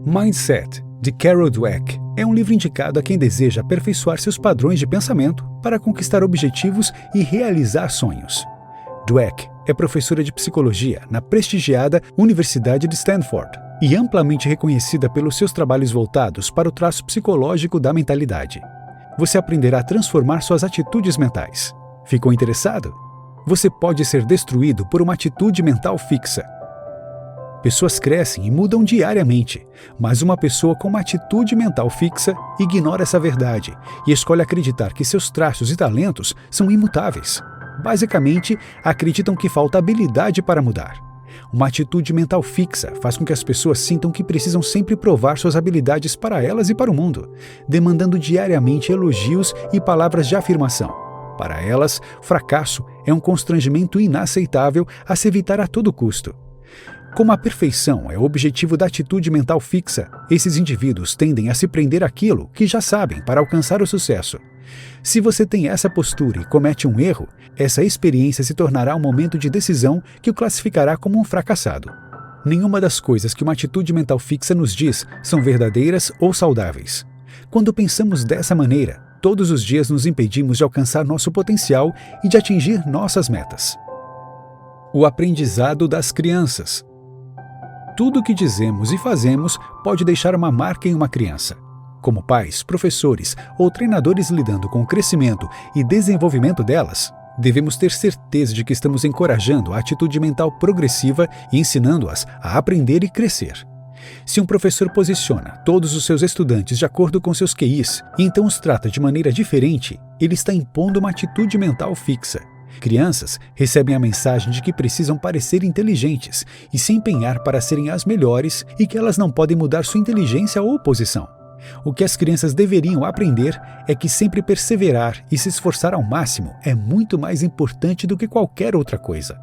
Mindset, de Carol Dweck, é um livro indicado a quem deseja aperfeiçoar seus padrões de pensamento para conquistar objetivos e realizar sonhos. Dweck é professora de psicologia na prestigiada Universidade de Stanford e amplamente reconhecida pelos seus trabalhos voltados para o traço psicológico da mentalidade. Você aprenderá a transformar suas atitudes mentais. Ficou interessado? Você pode ser destruído por uma atitude mental fixa. Pessoas crescem e mudam diariamente, mas uma pessoa com uma atitude mental fixa ignora essa verdade e escolhe acreditar que seus traços e talentos são imutáveis. Basicamente, acreditam que falta habilidade para mudar. Uma atitude mental fixa faz com que as pessoas sintam que precisam sempre provar suas habilidades para elas e para o mundo, demandando diariamente elogios e palavras de afirmação. Para elas, fracasso é um constrangimento inaceitável a se evitar a todo custo. Como a perfeição é o objetivo da atitude mental fixa, esses indivíduos tendem a se prender àquilo que já sabem para alcançar o sucesso. Se você tem essa postura e comete um erro, essa experiência se tornará um momento de decisão que o classificará como um fracassado. Nenhuma das coisas que uma atitude mental fixa nos diz são verdadeiras ou saudáveis. Quando pensamos dessa maneira, todos os dias nos impedimos de alcançar nosso potencial e de atingir nossas metas. O aprendizado das crianças. Tudo o que dizemos e fazemos pode deixar uma marca em uma criança. Como pais, professores ou treinadores lidando com o crescimento e desenvolvimento delas, devemos ter certeza de que estamos encorajando a atitude mental progressiva e ensinando-as a aprender e crescer. Se um professor posiciona todos os seus estudantes de acordo com seus QIs e então os trata de maneira diferente, ele está impondo uma atitude mental fixa. Crianças recebem a mensagem de que precisam parecer inteligentes e se empenhar para serem as melhores e que elas não podem mudar sua inteligência ou posição. O que as crianças deveriam aprender é que sempre perseverar e se esforçar ao máximo é muito mais importante do que qualquer outra coisa.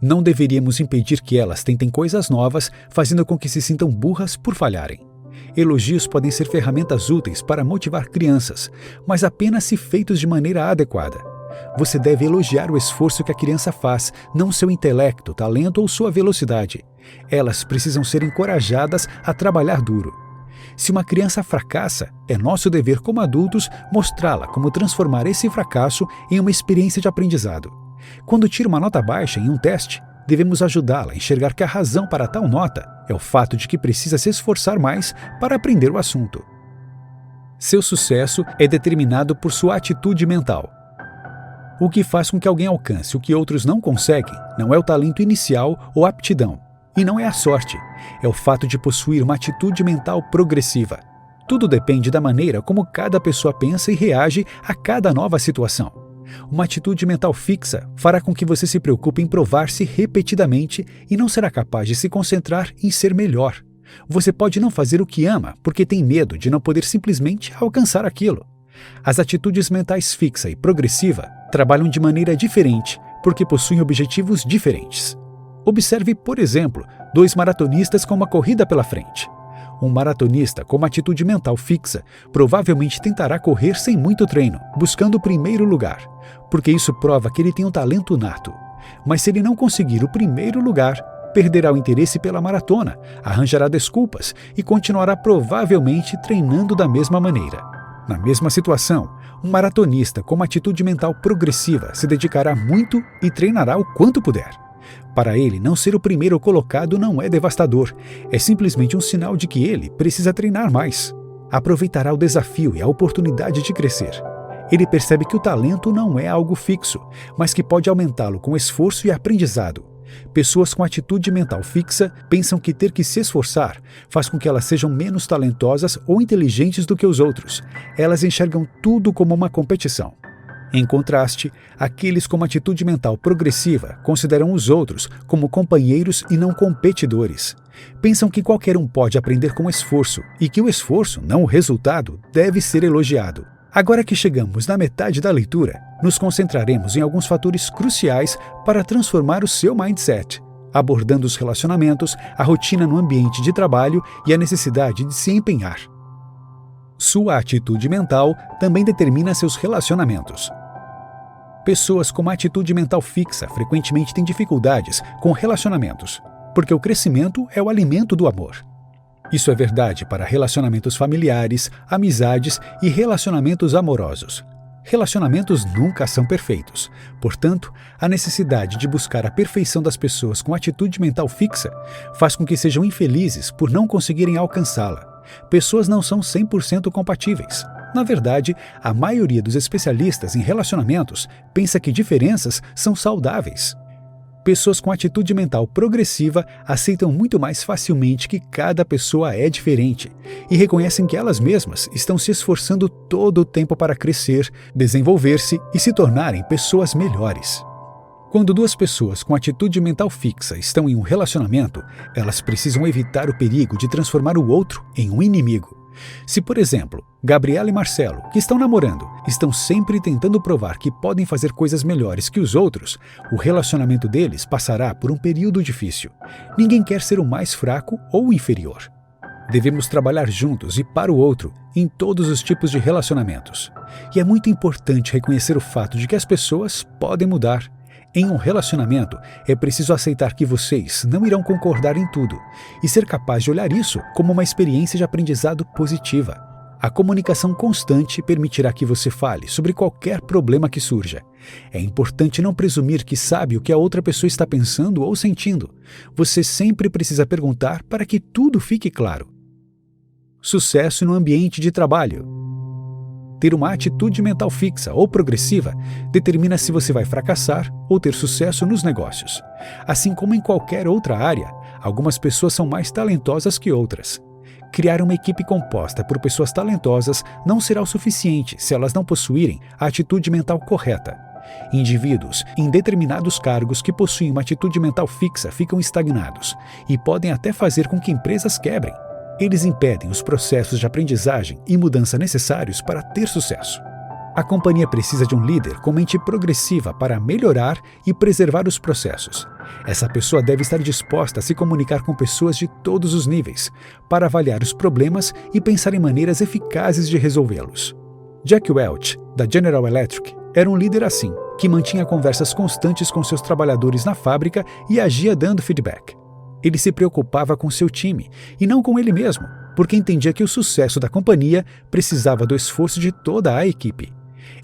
Não deveríamos impedir que elas tentem coisas novas, fazendo com que se sintam burras por falharem. Elogios podem ser ferramentas úteis para motivar crianças, mas apenas se feitos de maneira adequada. Você deve elogiar o esforço que a criança faz, não seu intelecto, talento ou sua velocidade. Elas precisam ser encorajadas a trabalhar duro. Se uma criança fracassa, é nosso dever como adultos mostrá-la como transformar esse fracasso em uma experiência de aprendizado. Quando tira uma nota baixa em um teste, devemos ajudá-la a enxergar que a razão para tal nota é o fato de que precisa se esforçar mais para aprender o assunto. Seu sucesso é determinado por sua atitude mental. O que faz com que alguém alcance o que outros não conseguem não é o talento inicial ou aptidão, e não é a sorte, é o fato de possuir uma atitude mental progressiva. Tudo depende da maneira como cada pessoa pensa e reage a cada nova situação. Uma atitude mental fixa fará com que você se preocupe em provar-se repetidamente e não será capaz de se concentrar em ser melhor. Você pode não fazer o que ama porque tem medo de não poder simplesmente alcançar aquilo. As atitudes mentais fixa e progressiva trabalham de maneira diferente porque possuem objetivos diferentes. Observe, por exemplo, dois maratonistas com uma corrida pela frente. Um maratonista com uma atitude mental fixa provavelmente tentará correr sem muito treino, buscando o primeiro lugar, porque isso prova que ele tem um talento nato. Mas se ele não conseguir o primeiro lugar, perderá o interesse pela maratona, arranjará desculpas e continuará provavelmente treinando da mesma maneira. Na mesma situação, um maratonista com uma atitude mental progressiva se dedicará muito e treinará o quanto puder. Para ele, não ser o primeiro colocado não é devastador, é simplesmente um sinal de que ele precisa treinar mais. Aproveitará o desafio e a oportunidade de crescer. Ele percebe que o talento não é algo fixo, mas que pode aumentá-lo com esforço e aprendizado. Pessoas com atitude mental fixa pensam que ter que se esforçar faz com que elas sejam menos talentosas ou inteligentes do que os outros. Elas enxergam tudo como uma competição. Em contraste, aqueles com uma atitude mental progressiva consideram os outros como companheiros e não competidores. Pensam que qualquer um pode aprender com esforço e que o esforço, não o resultado, deve ser elogiado. Agora que chegamos na metade da leitura, nos concentraremos em alguns fatores cruciais para transformar o seu mindset, abordando os relacionamentos, a rotina no ambiente de trabalho e a necessidade de se empenhar. Sua atitude mental também determina seus relacionamentos. Pessoas com uma atitude mental fixa frequentemente têm dificuldades com relacionamentos, porque o crescimento é o alimento do amor. Isso é verdade para relacionamentos familiares, amizades e relacionamentos amorosos. Relacionamentos nunca são perfeitos. Portanto, a necessidade de buscar a perfeição das pessoas com atitude mental fixa faz com que sejam infelizes por não conseguirem alcançá-la. Pessoas não são 100% compatíveis. Na verdade, a maioria dos especialistas em relacionamentos pensa que diferenças são saudáveis. Pessoas com atitude mental progressiva aceitam muito mais facilmente que cada pessoa é diferente e reconhecem que elas mesmas estão se esforçando todo o tempo para crescer, desenvolver-se e se tornarem pessoas melhores. Quando duas pessoas com atitude mental fixa estão em um relacionamento, elas precisam evitar o perigo de transformar o outro em um inimigo. Se, por exemplo, Gabriela e Marcelo, que estão namorando, estão sempre tentando provar que podem fazer coisas melhores que os outros, o relacionamento deles passará por um período difícil. Ninguém quer ser o mais fraco ou o inferior. Devemos trabalhar juntos e para o outro em todos os tipos de relacionamentos. E é muito importante reconhecer o fato de que as pessoas podem mudar. Em um relacionamento, é preciso aceitar que vocês não irão concordar em tudo e ser capaz de olhar isso como uma experiência de aprendizado positiva. A comunicação constante permitirá que você fale sobre qualquer problema que surja. É importante não presumir que sabe o que a outra pessoa está pensando ou sentindo. Você sempre precisa perguntar para que tudo fique claro. Sucesso no ambiente de trabalho. Ter uma atitude mental fixa ou progressiva determina se você vai fracassar ou ter sucesso nos negócios. Assim como em qualquer outra área, algumas pessoas são mais talentosas que outras. Criar uma equipe composta por pessoas talentosas não será o suficiente se elas não possuírem a atitude mental correta. Indivíduos em determinados cargos que possuem uma atitude mental fixa ficam estagnados e podem até fazer com que empresas quebrem. Eles impedem os processos de aprendizagem e mudança necessários para ter sucesso. A companhia precisa de um líder com mente progressiva para melhorar e preservar os processos. Essa pessoa deve estar disposta a se comunicar com pessoas de todos os níveis, para avaliar os problemas e pensar em maneiras eficazes de resolvê-los. Jack Welch, da General Electric, era um líder assim, que mantinha conversas constantes com seus trabalhadores na fábrica e agia dando feedback. Ele se preocupava com seu time e não com ele mesmo, porque entendia que o sucesso da companhia precisava do esforço de toda a equipe.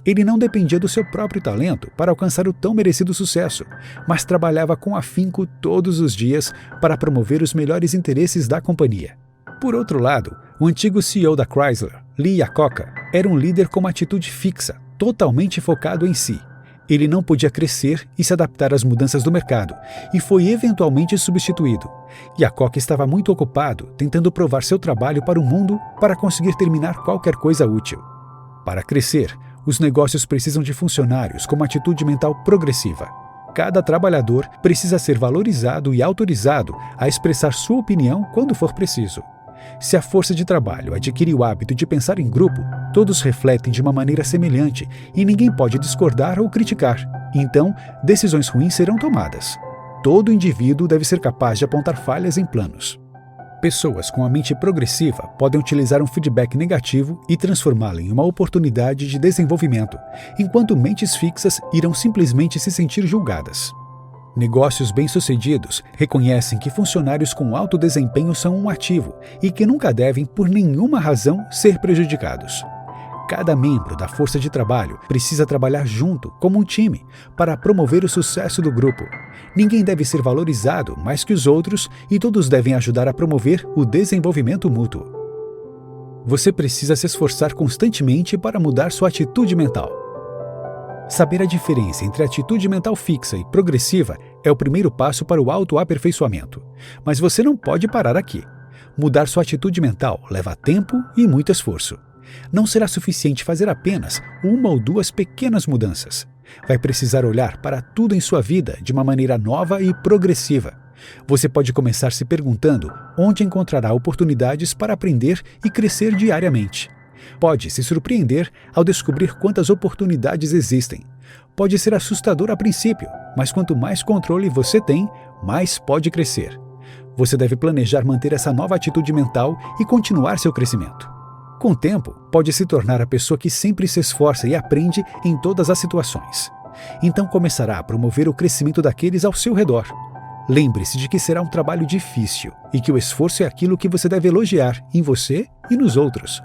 Ele não dependia do seu próprio talento para alcançar o tão merecido sucesso, mas trabalhava com afinco todos os dias para promover os melhores interesses da companhia. Por outro lado, o antigo CEO da Chrysler, Lee Iacocca, era um líder com uma atitude fixa, totalmente focado em si. Ele não podia crescer e se adaptar às mudanças do mercado, e foi eventualmente substituído. Iacocca estava muito ocupado tentando provar seu trabalho para o mundo para conseguir terminar qualquer coisa útil. Para crescer, os negócios precisam de funcionários com uma atitude mental progressiva. Cada trabalhador precisa ser valorizado e autorizado a expressar sua opinião quando for preciso. Se a força de trabalho adquire o hábito de pensar em grupo, todos refletem de uma maneira semelhante e ninguém pode discordar ou criticar. Então, decisões ruins serão tomadas. Todo indivíduo deve ser capaz de apontar falhas em planos. Pessoas com a mente progressiva podem utilizar um feedback negativo e transformá-lo em uma oportunidade de desenvolvimento, enquanto mentes fixas irão simplesmente se sentir julgadas. Negócios bem-sucedidos reconhecem que funcionários com alto desempenho são um ativo e que nunca devem, por nenhuma razão, ser prejudicados. Cada membro da força de trabalho precisa trabalhar junto, como um time, para promover o sucesso do grupo. Ninguém deve ser valorizado mais que os outros e todos devem ajudar a promover o desenvolvimento mútuo. Você precisa se esforçar constantemente para mudar sua atitude mental. Saber a diferença entre atitude mental fixa e progressiva é o primeiro passo para o autoaperfeiçoamento. Mas você não pode parar aqui. Mudar sua atitude mental leva tempo e muito esforço. Não será suficiente fazer apenas uma ou duas pequenas mudanças. Vai precisar olhar para tudo em sua vida de uma maneira nova e progressiva. Você pode começar se perguntando onde encontrará oportunidades para aprender e crescer diariamente. Pode se surpreender ao descobrir quantas oportunidades existem. Pode ser assustador a princípio, mas quanto mais controle você tem, mais pode crescer. Você deve planejar manter essa nova atitude mental e continuar seu crescimento. Com o tempo, pode se tornar a pessoa que sempre se esforça e aprende em todas as situações. Então começará a promover o crescimento daqueles ao seu redor. Lembre-se de que será um trabalho difícil e que o esforço é aquilo que você deve elogiar em você e nos outros.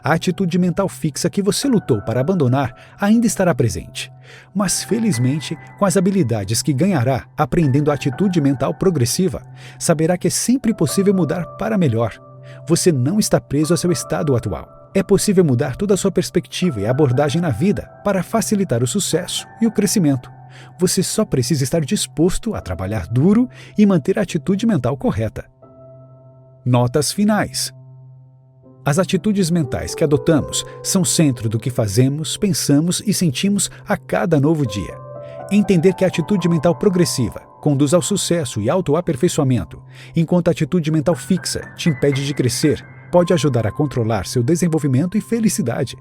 A atitude mental fixa que você lutou para abandonar ainda estará presente, mas felizmente, com as habilidades que ganhará aprendendo a atitude mental progressiva, saberá que é sempre possível mudar para melhor. Você não está preso ao seu estado atual. É possível mudar toda a sua perspectiva e abordagem na vida para facilitar o sucesso e o crescimento. Você só precisa estar disposto a trabalhar duro e manter a atitude mental correta. Notas finais. As atitudes mentais que adotamos são o centro do que fazemos, pensamos e sentimos a cada novo dia. Entender que a atitude mental progressiva conduz ao sucesso e autoaperfeiçoamento, enquanto a atitude mental fixa te impede de crescer, pode ajudar a controlar seu desenvolvimento e felicidade.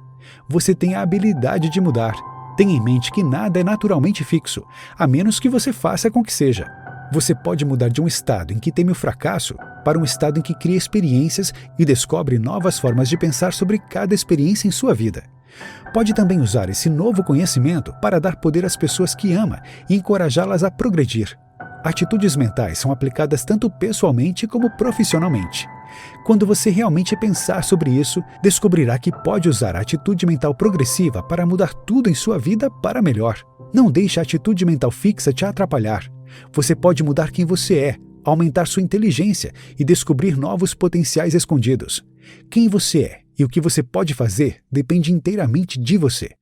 Você tem a habilidade de mudar. Tenha em mente que nada é naturalmente fixo, a menos que você faça com que seja. Você pode mudar de um estado em que teme o fracasso para um estado em que cria experiências e descobre novas formas de pensar sobre cada experiência em sua vida. Pode também usar esse novo conhecimento para dar poder às pessoas que ama e encorajá-las a progredir. Atitudes mentais são aplicadas tanto pessoalmente como profissionalmente. Quando você realmente pensar sobre isso, descobrirá que pode usar a atitude mental progressiva para mudar tudo em sua vida para melhor. Não deixe a atitude mental fixa te atrapalhar. Você pode mudar quem você é, aumentar sua inteligência e descobrir novos potenciais escondidos. Quem você é e o que você pode fazer depende inteiramente de você.